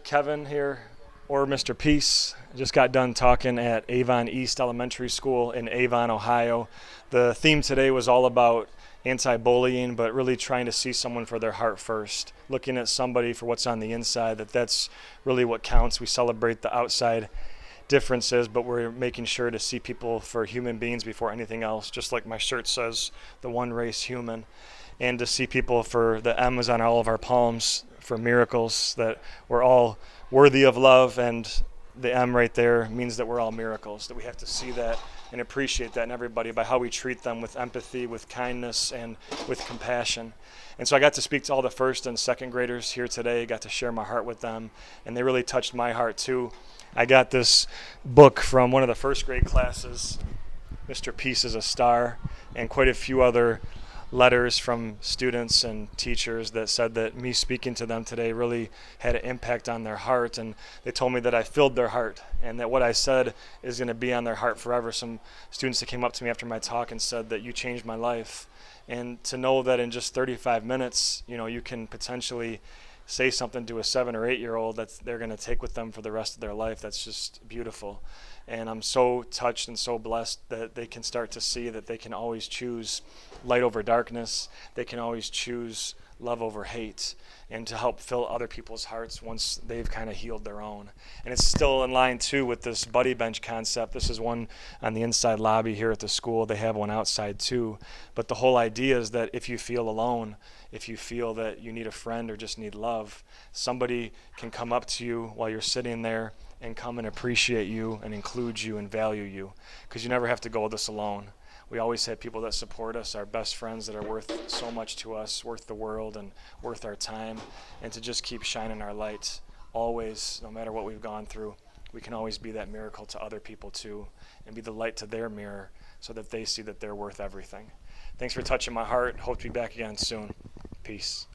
Kevin here, or Mr. Peace. I just got done talking at Avon East Elementary School in Avon, Ohio. The theme today was all about anti-bullying, but really trying to see someone for their heart first, looking at somebody for what's on the inside, that's really what counts. We celebrate the outside differences, but we're making sure to see people for human beings before anything else, just like my shirt says, the one race human. And to see people for the M is on all of our palms, for miracles, that we're all worthy of love, and the M right there means that we're all miracles, that we have to see that and appreciate that in everybody by how we treat them with empathy, with kindness, and with compassion. And so I got to speak to all the first and second graders here today, got to share my heart with them, and they really touched my heart too. I got this book from one of the first grade classes, Mr. Peace is a Star, and quite a few other letters from students and teachers that said that me speaking to them today really had an impact on their heart, and they told me that I filled their heart and that what I said is going to be on their heart forever. Some students that came up to me after my talk and said that you changed my life, and to know that in just 35 minutes, you can potentially say something to a 7 or 8 year old that they're going to take with them for the rest of their life, that's just beautiful. And I'm so touched and so blessed that they can start to see that they can always choose light over darkness. They can always choose love over hate, and to help fill other people's hearts once they've kind of healed their own. And it's still in line too with this buddy bench concept. This is one on the inside lobby here at the school. They have one outside too. But the whole idea is that if you feel alone, if you feel that you need a friend or just need love, somebody can come up to you while you're sitting there and come and appreciate you and include you and value you, because you never have to go this alone. We always have people that support us, our best friends that are worth so much to us, worth the world and worth our time, and to just keep shining our light always, no matter what we've gone through. We can always be that miracle to other people too, and be the light to their mirror so that they see that they're worth everything. Thanks for touching my heart. Hope to be back again soon. Peace.